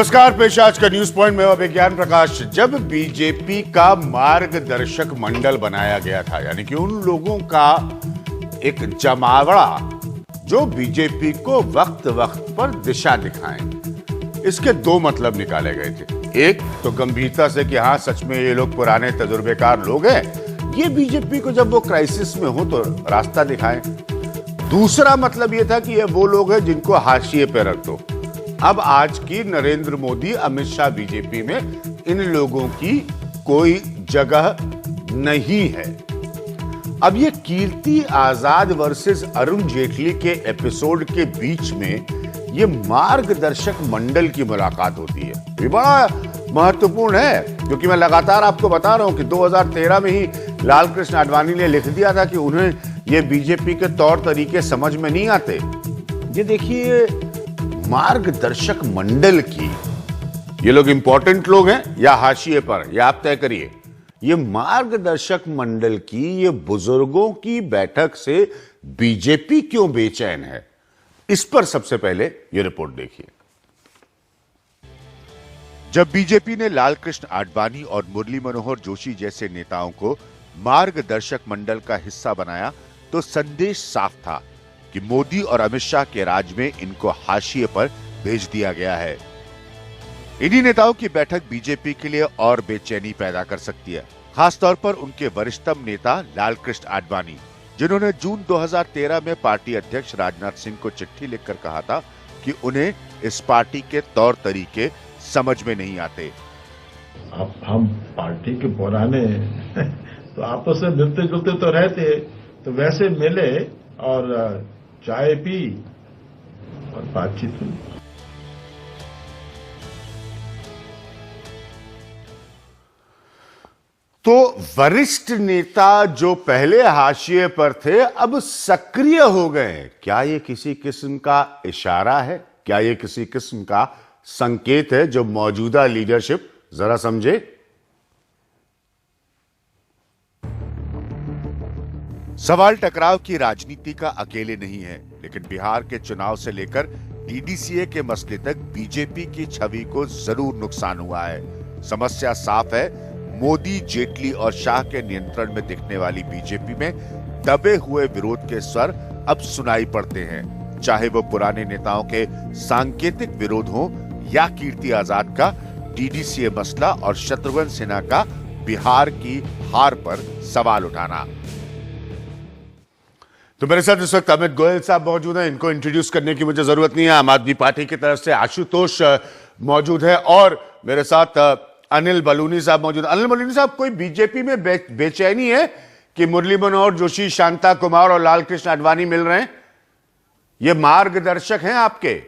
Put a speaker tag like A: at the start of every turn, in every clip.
A: नमस्कार, पेश आज का न्यूज पॉइंट में विज्ञान प्रकाश। जब बीजेपी का मार्गदर्शक मंडल बनाया गया था, यानी कि उन लोगों का एक जमावड़ा जो बीजेपी को वक्त वक्त पर दिशा दिखाएं, इसके दो मतलब निकाले गए थे। एक तो गंभीरता से कि हाँ, सच में ये लोग पुराने तजुर्बेकार लोग हैं, ये बीजेपी को जब वो क्राइसिस में हो तो रास्ता दिखाएं। दूसरा मतलब ये था कि ये वो लोग हैं जिनको हाशिए पे रख दो। अब आज की नरेंद्र मोदी, अमित शाह बीजेपी में इन लोगों की कोई जगह नहीं है। अब ये कीर्ति आजाद वर्सेस अरुण जेटली के एपिसोड के बीच में ये मार्गदर्शक मंडल की मुलाकात होती है। ये बड़ा महत्वपूर्ण है, क्योंकि मैं लगातार आपको बता रहा हूं कि 2013 में ही लालकृष्ण आडवाणी ने लिख दिया था कि उन्हें ये बीजेपी के तौर तरीके समझ में नहीं आते। ये देखिए, मार्गदर्शक मंडल की, ये लोग इंपॉर्टेंट लोग हैं या हाशिए पर, ये आप तय करिए। ये मार्गदर्शक मंडल की, ये बुजुर्गों की बैठक से बीजेपी क्यों बेचैन है, इस पर सबसे पहले ये रिपोर्ट देखिए। जब बीजेपी ने लालकृष्ण आडवाणी और मुरली मनोहर जोशी जैसे नेताओं को मार्गदर्शक मंडल का हिस्सा बनाया, तो संदेश साफ था कि मोदी और अमित शाह के राज में इनको हाशिए पर भेज दिया गया है। इन्हीं नेताओं की बैठक बीजेपी के लिए और बेचैनी पैदा कर सकती है, खासतौर पर उनके वरिष्ठतम नेता लालकृष्ण आडवाणी, जिन्होंने जून 2013 में पार्टी अध्यक्ष राजनाथ सिंह को चिट्ठी लिखकर कहा था कि उन्हें इस पार्टी के तौर तरीके समझ में नहीं आते।
B: अब हम पार्टी के पुराने तो आपस में मिलते जुलते तो रहते, तो वैसे मिले और चाय पी और बातचीत हुई।
A: तो वरिष्ठ नेता जो पहले हाशिए पर थे, अब सक्रिय हो गए। क्या ये किसी किस्म का इशारा है? क्या ये किसी किस्म का संकेत है जो मौजूदा लीडरशिप जरा समझे? सवाल टकराव की राजनीति का अकेले नहीं है, लेकिन बिहार के चुनाव से लेकर डीडीसीए के मसले तक बीजेपी की छवि को जरूर नुकसान हुआ है। समस्या साफ है, मोदी, जेटली और शाह के नियंत्रण में दिखने वाली बीजेपी में दबे हुए विरोध के स्वर अब सुनाई पड़ते हैं, चाहे वो पुराने नेताओं के सांकेतिक विरोध हो या कीर्ति आजाद का डीडीसीए मसला और शत्रुघ्न सिन्हा का बिहार की हार पर सवाल उठाना। तो मेरे साथ इस वक्त अमित गोयल साहब मौजूद हैं। इनको इंट्रोड्यूस करने की मुझे जरूरत नहीं है। आम आदमी पार्टी की तरफ से आशुतोष मौजूद है और मेरे साथ अनिल बलूनी साहब मौजूद। अनिल बलूनी साहब, कोई बीजेपी में बेचैनी है कि मुरली मनोहर जोशी, शांता कुमार और लालकृष्ण आडवाणी मिल रहे हैं? ये मार्गदर्शक हैं आपके?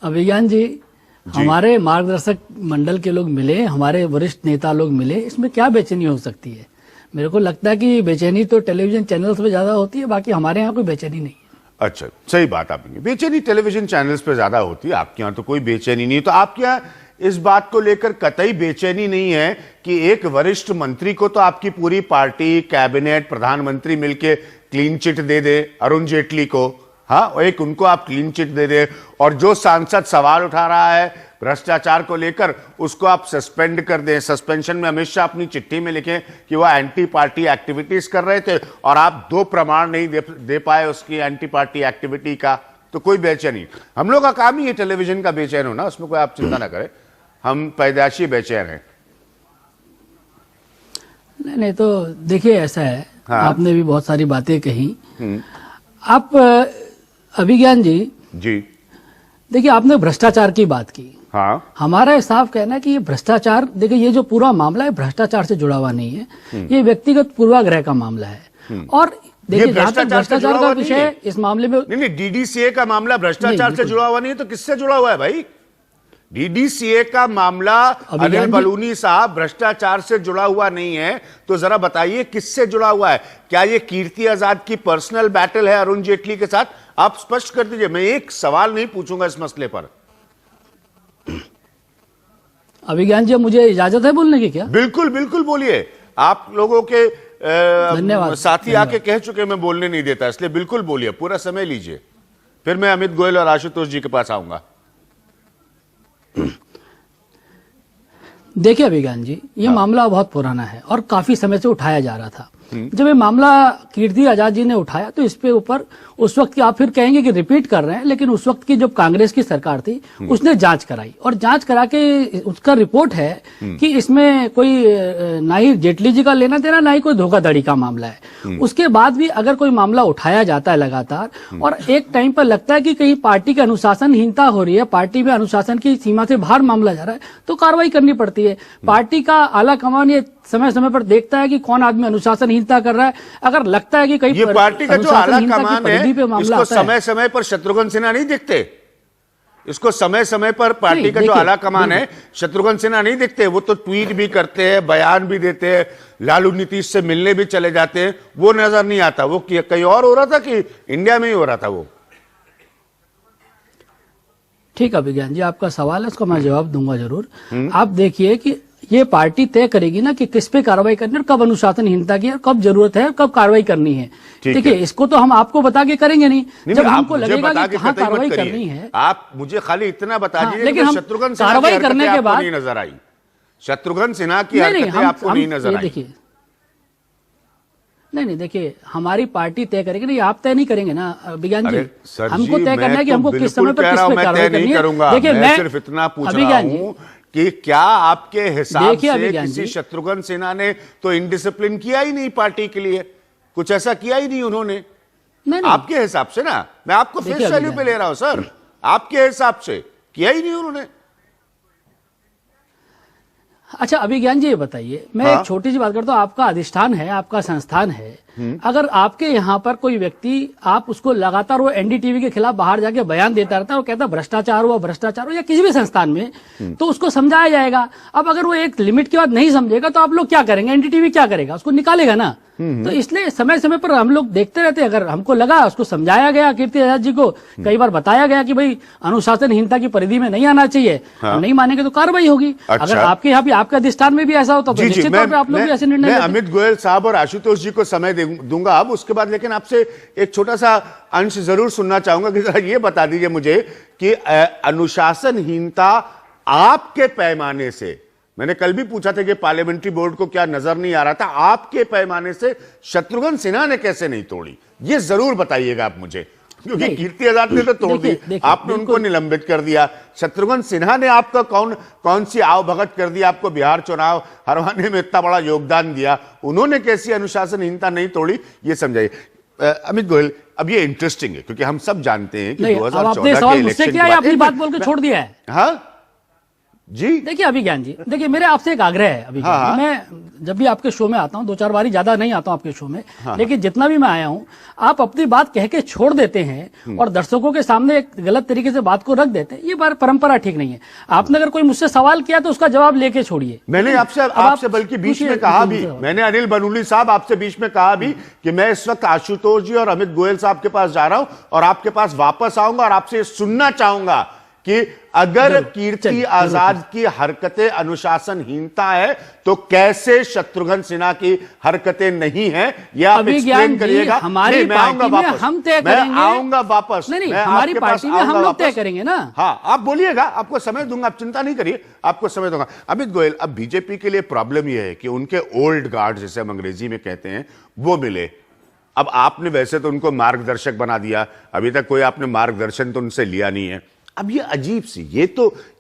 C: अभिज्ञान जी, हमारे मार्गदर्शक मंडल के लोग मिले, हमारे वरिष्ठ नेता लोग मिले, इसमें क्या बेचैनी हो सकती है? मेरे को लगता है कि बेचैनी तो टेलीविजन चैनल्स पे ज्यादा होती है, बाकी हमारे यहाँ कोई बेचैनी नहीं है।
A: अच्छा, सही बात आपने, बेचैनी टेलीविजन चैनल्स पे ज्यादा होती है, आपके यहाँ तो कोई बेचैनी नहीं। तो आपके यहाँ इस बात को लेकर कतई बेचैनी नहीं है कि एक वरिष्ठ मंत्री को तो आपकी पूरी पार्टी, कैबिनेट, प्रधानमंत्री मिलके क्लीन चिट दे दे अरुण जेटली को, हाँ, एक उनको आप क्लीन चिट दे दे, और जो सांसद सवाल उठा रहा है भ्रष्टाचार को लेकर, उसको आप सस्पेंड कर दें। सस्पेंशन में अमित शाह अपनी चिट्ठी में लिखें कि वह एंटी पार्टी एक्टिविटीज कर रहे थे और आप 2 प्रमाण नहीं दे पाए उसकी एंटी पार्टी एक्टिविटी का, तो कोई बेचैनी। हम लोग का काम ही है टेलीविजन का बेचैन होना, उसमें कोई आप चिंता ना करें, हम पैदाइशी बेचैन हैं।
C: नहीं, तो देखिए ऐसा है,
A: हाँ।
C: आपने भी बहुत सारी बातें कही। आप अभिज्ञान जी देखिए, आपने भ्रष्टाचार की बात की।
A: हाँ।
C: हमारा साफ कहना है कि ये भ्रष्टाचार, देखिए ये जो पूरा मामला है भ्रष्टाचार से जुड़ा हुआ नहीं है, ये व्यक्तिगत पूर्वाग्रह का मामला है। और देखिए, जहां तक भ्रष्टाचार का विषय इस मामले में
A: नहीं, डीडीसीए का मामला भ्रष्टाचार से जुड़ा हुआ नहीं है, तो किससे जुड़ा हुआ है भाई? डीडीसीए का मामला, अनिल बलूनी साहब, भ्रष्टाचार से जुड़ा हुआ नहीं है, तो जरा बताइए किससे जुड़ा हुआ है? क्या ये कीर्ति आजाद की पर्सनल बैटल है अरुण जेटली के साथ? आप स्पष्ट कर दीजिए, मैं एक सवाल नहीं पूछूंगा इस मसले पर।
C: अभिज्ञान जी, मुझे इजाजत है बोलने की क्या?
A: बिल्कुल बिल्कुल बोलिए। आप लोगों के
C: धन्यवाद।
A: साथी आके कह चुके मैं बोलने नहीं देता, इसलिए बिल्कुल बोलिए, पूरा समय लीजिए, फिर मैं अमित गोयल और आशुतोष जी के पास आऊंगा।
C: देखिए अभिज्ञान जी, ये मामला बहुत पुराना है और काफी समय से उठाया जा रहा था। जब ये मामला कीर्ति आजाद जी ने उठाया तो इस पे ऊपर उस वक्त की, आप फिर कहेंगे कि रिपीट कर रहे हैं, लेकिन उस वक्त की जब कांग्रेस की सरकार थी उसने जांच कराई और जांच करा के उसका रिपोर्ट है कि इसमें कोई ना ही जेटली जी का लेना देना, ना ही कोई धोखाधड़ी का मामला है। उसके बाद भी अगर कोई मामला उठाया जाता है लगातार और एक टाइम पर लगता है कि कहीं पार्टी की अनुशासनहीनता हो रही है, पार्टी में अनुशासन की सीमा से बाहर मामला जा रहा है, तो कार्रवाई करनी पड़ती है। पार्टी का आला कमान ये समय समय पर देखता है कि कौन आदमी अनुशासनहीनता कर रहा है। अगर लगता है कि कहीं
A: ये पार्टी का जो आला कमान है, इसको
C: आता
A: समय समय पर शत्रुघ्न सिन्हा नहीं दिखते, इसको समय समय पर पार्टी
C: नहीं,
A: का जो
C: देखिए,
A: आला कमान है शत्रुघ्न सिन्हा नहीं दिखते। वो तो ट्वीट भी करते हैं, बयान भी देते हैं, लालू नीतीश से मिलने भी चले जाते हैं, वो नजर नहीं आता। वो कहीं और हो रहा था कि इंडिया में ही हो रहा था वो?
C: ठीक है अभिज्ञान जी, आपका सवाल है, उसका मैं जवाब दूंगा जरूर। आप देखिए कि ये पार्टी तय करेगी ना कि किस पे कार्रवाई करनी है और कब अनुशासनहीनता की और कब जरूरत है, कब कार्रवाई करनी है। देखिए इसको तो हम आपको बता के करेंगे नहीं, जब हमको लगेगा कि कहाँ कार्रवाई करनी है।
A: आप मुझे खाली इतना बता दीजिए,
C: लेकिन हम
A: शत्रुघ्न सिन्हा
C: कार्रवाई करने के बाद
A: नहीं नजर आई, शत्रुघ्न सिन्हा की हरकतें आपको नहीं नजर आई?
C: देखिए नहीं, देखिए हमारी पार्टी तय करेगी, नहीं आप तय नहीं करेंगे ना अभिज्ञान जी। हमको तय करना है कि हमको किस समय पर किस पे कार्रवाई करनी है।
A: देखिए मैं सिर्फ इतना पूछ रहा हूं कि क्या आपके हिसाब से किसी शत्रुघ्न सिन्हा ने तो इनडिसिप्लिन किया ही नहीं पार्टी के लिए, कुछ ऐसा किया ही नहीं उन्होंने? नहीं। आपके हिसाब से ना, मैं आपको फेस वैल्यू पे ले रहा हूं सर, आपके हिसाब से किया ही नहीं उन्होंने।
C: अच्छा अभिज्ञान जी ये बताइए, मैं एक छोटी सी बात करता हूँ। आपका अधिष्ठान है, आपका संस्थान है, अगर आपके यहाँ पर कोई व्यक्ति, आप उसको लगातार वो एनडीटीवी के खिलाफ बाहर जाके बयान देता रहता है, वो कहता है भ्रष्टाचार हुआ, भ्रष्टाचार हुआ, या किसी भी संस्थान में, तो उसको समझाया जाएगा। अब अगर वो एक लिमिट के बाद नहीं समझेगा तो आप लोग क्या करेंगे? एनडीटीवी क्या करेगा? उसको निकालेगा ना। तो इसलिए समय समय पर हम लोग देखते रहते हैं। अगर हमको लगा, उसको समझाया गया, कीर्ति आजाद जी को कई बार बताया गया कि भाई अनुशासनहीनता की परिधि में नहीं आना चाहिए, नहीं मानेंगे तो कार्रवाई होगी। अगर आपके यहाँ भी, आपके अधिष्ठान में भी ऐसा होता तो निश्चित तौर पर आप लोग भी ऐसे निर्णय लेते।
A: अमित गोयल साहब और आशुतोष जी को समय दूंगा अब, उसके बाद लेकिन आपसे एक छोटा सा अंश जरूर सुनना चाहूंगा कि जरा ये बता दीजिए मुझे कि अनुशासनहीनता आपके पैमाने से, मैंने कल भी पूछा था कि पार्लियामेंट्री बोर्ड को क्या नजर नहीं आ रहा था, आपके पैमाने से शत्रुघ्न सिन्हा ने कैसे नहीं तोड़ी, ये जरूर बताइएगा आप मुझे, क्योंकि कीर्ति आजाद ने तो तोड़ दी, आपने उनको निलंबित कर दिया। शत्रुघ्न सिन्हा ने आपका कौन सी आवभगत कर दी, आपको बिहार चुनाव हरवाने में इतना बड़ा योगदान दिया, उन्होंने कैसी अनुशासनहीनता नहीं तोड़ी, ये समझाइए। अमित गोयल, अब ये इंटरेस्टिंग है क्योंकि हम सब जानते हैं कि 2014 के इलेक्शन के बाद
C: अपनी बात बोल के छोड़ दिया है।
A: हाँ जी,
C: देखिए अभिज्ञान जी, देखिए मेरे आपसे एक आग्रह है अभी। मैं जब भी आपके शो में आता हूं, 2-4 बारी, ज्यादा नहीं आता हूं आपके शो में, लेकिन जितना भी मैं आया हूं, आप अपनी बात कह के छोड़ देते हैं और दर्शकों के सामने एक गलत तरीके से बात को रख देते हैं। ये परंपरा ठीक नहीं है। आपने अगर कोई मुझसे सवाल किया तो उसका जवाब लेके छोड़िए।
A: मैंने आपसे बल्कि बीच में कहा भी, मैंने अनिल बनूली साहब आपसे बीच में कहा भी कि मैं इस वक्त आशुतोष जी और अमित गोयल साहब के पास जा रहा हूं और आपके पास वापस आऊंगा और आपसे सुनना चाहूंगा कि अगर कीर्ति आजाद की हरकतें अनुशासनहीनता है तो कैसे शत्रुघ्न सिन्हा की हरकतें नहीं है, यह आप एक्सप्लेन करिएगा।
C: हमारी पार्टी में हम तय करेंगे,
A: मैं आऊंगा वापस।
C: नहीं, हमारी पार्टी में हम लोग तय करेंगे ना।
A: हाँ, आप बोलिएगा, आपको समय दूंगा, आप चिंता नहीं करिए, आपको समय दूंगा। अमित गोयल, अब बीजेपी के लिए प्रॉब्लम यह है कि उनके ओल्ड गार्ड, जिसे हम अंग्रेजी में कहते हैं, वो मिले। अब आपने वैसे तो उनको मार्गदर्शक बना दिया, अभी तक कोई आपने मार्गदर्शन तो उनसे लिया नहीं है। अब ये अजीब सी,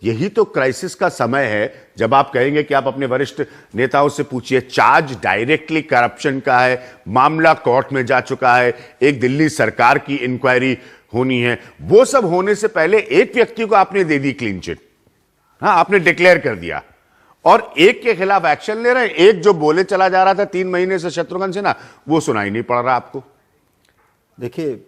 A: यही तो क्राइसिस का समय है जब आप कहेंगे कि आप अपने वरिष्ठ नेताओं से पूछिए। चार्ज डायरेक्टली करप्शन का है, मामला कोर्ट में जा चुका है, एक दिल्ली सरकार की इंक्वायरी होनी है, वो सब होने से पहले एक व्यक्ति को आपने दे दी क्लीन चिट। हाँ, आपने डिक्लेयर कर दिया और एक के खिलाफ एक्शन ले रहे हैं। एक जो बोले चला जा रहा था 3 महीने से, शत्रुघ्न सिन्हा, वो सुनाई नहीं पड़ रहा आपको।
D: देखिए,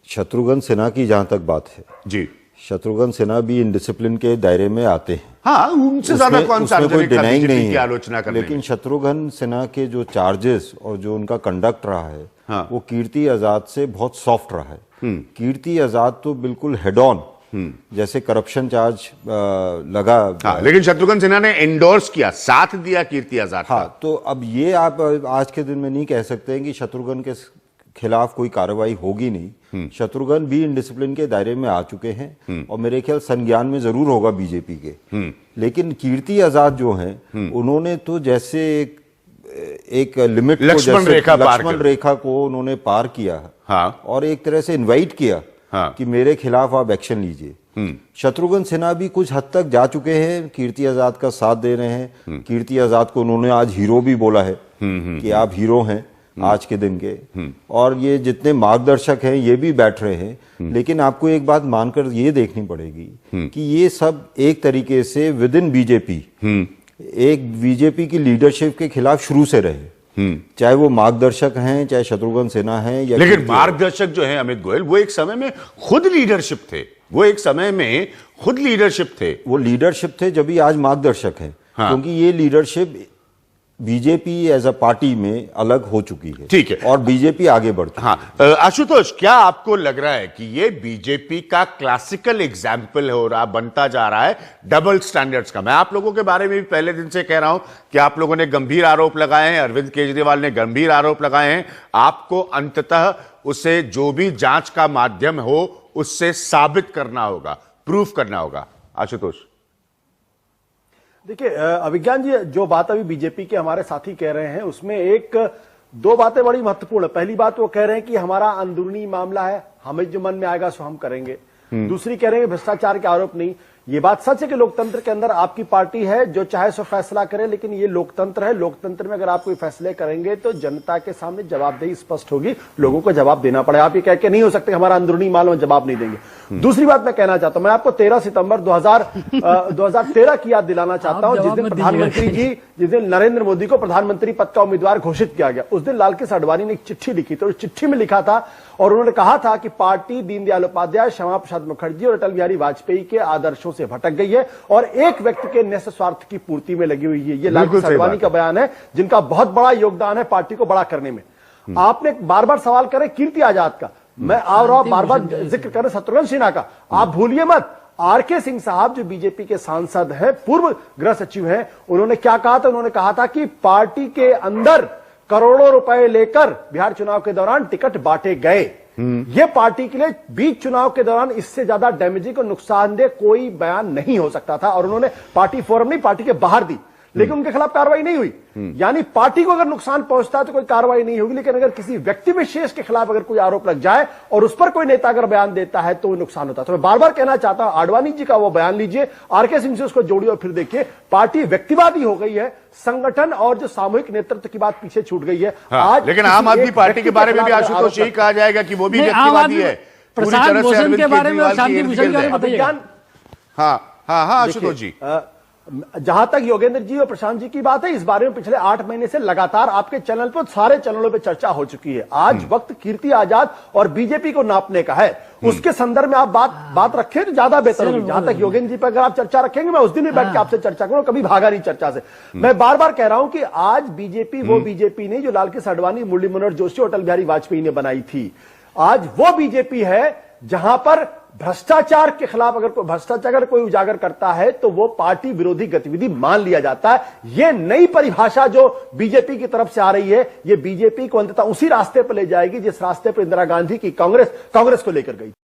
D: शत्रुघ्न सिन्हा की जहां तक बात है जी, शत्रुघ्न सिन्हा भी इनडिसिप्लिन के दायरे में आते हैं।
A: हाँ, उनसे ज्यादा कौन सा
D: कोई डिनाइंग नहीं
A: है, आलोचना करने
D: लेकिन शत्रुघ्न सिन्हा के जो चार्जेस और जो उनका कंडक्ट रहा है, हाँ, वो कीर्ति आजाद से बहुत सॉफ्ट रहा है। कीर्ति आजाद तो बिल्कुल हेड ऑन जैसे करप्शन चार्ज लगा।
A: हाँ, लेकिन शत्रुघ्न सिन्हा ने एंडोर्स किया, साथ दिया कीर्ति आजाद का।
D: हाँ, तो अब ये आप आज के दिन में नहीं कह सकते हैं कि शत्रुघ्न के खिलाफ कोई कार्रवाई होगी नहीं। शत्रुघ्न भी इनडिसिप्लिन के दायरे में आ चुके हैं और मेरे ख्याल संज्ञान में जरूर होगा बीजेपी के। लेकिन कीर्ति आजाद जो हैं उन्होंने तो जैसे एक लिमिट को, लक्ष्मण रेखा को उन्होंने पार किया। हाँ, और एक तरह से इनवाइट किया। हाँ, कि मेरे खिलाफ आप एक्शन लीजिए। शत्रुघ्न सिन्हा भी कुछ हद तक जा चुके हैं, कीर्ति आजाद का साथ दे रहे हैं। कीर्ति आजाद को उन्होंने आज हीरो भी बोला है कि आप हीरो हैं आज के दिन के। और ये जितने मार्गदर्शक हैं ये भी बैठ रहे हैं। लेकिन आपको एक बात मानकर ये देखनी पड़ेगी कि ये सब एक तरीके से विद इन बीजेपी, एक बीजेपी की लीडरशिप के खिलाफ शुरू से रहे, चाहे वो मार्गदर्शक हैं, चाहे शत्रुघ्न सिन्हा हैं या।
A: लेकिन मार्गदर्शक जो है अमित गोयल, वो एक समय में खुद लीडरशिप थे। वो लीडरशिप थे जब भी आज मार्गदर्शक हैं। हाँ, क्योंकि ये leadership BJP as a party में अलग हो चुकी है। ठीक है, और बीजेपी आगे बढ़ चुकी है। हाँ, आशुतोष, क्या आपको लग रहा है कि ये बीजेपी का क्लासिकल एग्जाम्पल बनता जा रहा है डबल स्टैंडर्ड्स का? मैं आप लोगों के बारे में भी पहले दिन से कह रहा हूं कि आप लोगों ने गंभीर आरोप लगाए हैं, अरविंद केजरीवाल ने गंभीर आरोप लगाए हैं। आपको अंततः उसे जो भी जांच का माध्यम हो उससे साबित करना होगा, प्रूफ करना होगा। आशुतोष,
E: देखिए अभिज्ञान जी, जो बात अभी बीजेपी के हमारे साथी कह रहे हैं उसमें दो बातें बड़ी महत्वपूर्ण है। पहली बात वो कह रहे हैं कि हमारा अंदरूनी मामला है, हमें जो मन में आएगा सो हम करेंगे। दूसरी कह रहे हैं भ्रष्टाचार के आरोप नहीं। ये बात सच है कि लोकतंत्र के अंदर आपकी पार्टी है जो चाहे सो फैसला करे, लेकिन ये लोकतंत्र है। लोकतंत्र में अगर आप कोई फैसले करेंगे तो जनता के सामने जवाबदेही स्पष्ट होगी, लोगों को जवाब देना पड़ेगा। आप ये कह के नहीं हो सकते हमारा अंदरूनी मामला में जवाब नहीं देंगे। दूसरी बात मैं कहना चाहता हूं, मैं आपको 13 सितंबर 2013 की याद दिलाना चाहता हूं, जिस दिन प्रधानमंत्री जी, जिस दिन नरेंद्र मोदी को प्रधानमंत्री पद का उम्मीदवार घोषित किया गया, उस दिन लालकृष्ण आडवाणी ने एक चिट्ठी लिखी थी। उस चिट्ठी में लिखा था और उन्होंने कहा था कि पार्टी दीनदयाल उपाध्याय, श्यामा प्रसाद मुखर्जी और अटल बिहारी वाजपेयी के आदर्शों से भटक गई है और एक व्यक्ति के निस्वार्थ स्वार्थ की पूर्ति में लगी हुई है। ये लालकृष्ण आडवाणी का बयान है, जिनका बहुत बड़ा योगदान है पार्टी को बड़ा करने में। आपने बार बार सवाल करे कीर्ति आजाद का, मैं बार बार जिक्र कर रहे शत्रुघ्न सिन्हा का, आप भूलिए मत। आरके सिंह साहब जो बीजेपी के सांसद हैं, पूर्व गृह सचिव हैं, उन्होंने क्या कहा था? उन्होंने कहा था कि पार्टी के अंदर करोड़ों रुपए लेकर बिहार चुनाव के दौरान टिकट बांटे गए। ये पार्टी के लिए बीच चुनाव के दौरान इससे ज्यादा डैमेजिंग और नुकसानदेह कोई बयान नहीं हो सकता था और उन्होंने पार्टी फोरम नहीं, पार्टी के बाहर दी, लेकिन उनके खिलाफ कार्रवाई नहीं हुई। यानी पार्टी को अगर नुकसान पहुंचता है तो कोई कार्रवाई नहीं होगी, लेकिन अगर किसी व्यक्ति विशेष के खिलाफ अगर कोई आरोप लग जाए और उस पर कोई नेता अगर बयान देता है तो वो नुकसान होता है। तो मैं बार बार कहना चाहता हूं, आडवाणी जी का वो बयान लीजिए, आरके सिंह से उसको जोड़िए और फिर देखिए पार्टी व्यक्तिवादी हो गई है, संगठन और जो सामूहिक नेतृत्व की बात पीछे छूट गई है।
A: हाँ, आज लेकिन आम आदमी पार्टी के बारे में भी आशुतोष यही कहा जाएगा कि वो भी व्यक्तिवादी है पूरी तरह से। अरविंद केजरीवाल, हाँ आशुतोष जी,
E: जहां तक योगेंद्र जी और प्रशांत जी की बात है, इस बारे में पिछले 8 महीने से लगातार आपके चैनल पर, सारे चैनलों पे चर्चा हो चुकी है। आज वक्त कीर्ति आजाद और बीजेपी को नापने का है। उसके संदर्भ में आप बात रखें तो ज्यादा बेहतर होगी। जहां तक योगेंद्र जी पर अगर आप चर्चा रखेंगे, मैं उस दिन भी बैठ के आपसे चर्चा करूं, कभी भागा नहीं चर्चा से। मैं बार बार कह रहा हूं कि आज बीजेपी वो बीजेपी नहीं जो लालकृष्ण आडवाणी, मुरली मनोहर जोशी और अटल बिहारी वाजपेयी ने बनाई थी। आज वो बीजेपी है जहां पर भ्रष्टाचार के खिलाफ अगर कोई भ्रष्टाचार कोई उजागर करता है तो वो पार्टी विरोधी गतिविधि मान लिया जाता है। ये नई परिभाषा जो बीजेपी की तरफ से आ रही है, ये बीजेपी को अंततः उसी रास्ते पर ले जाएगी जिस रास्ते पर इंदिरा गांधी की कांग्रेस को लेकर गई।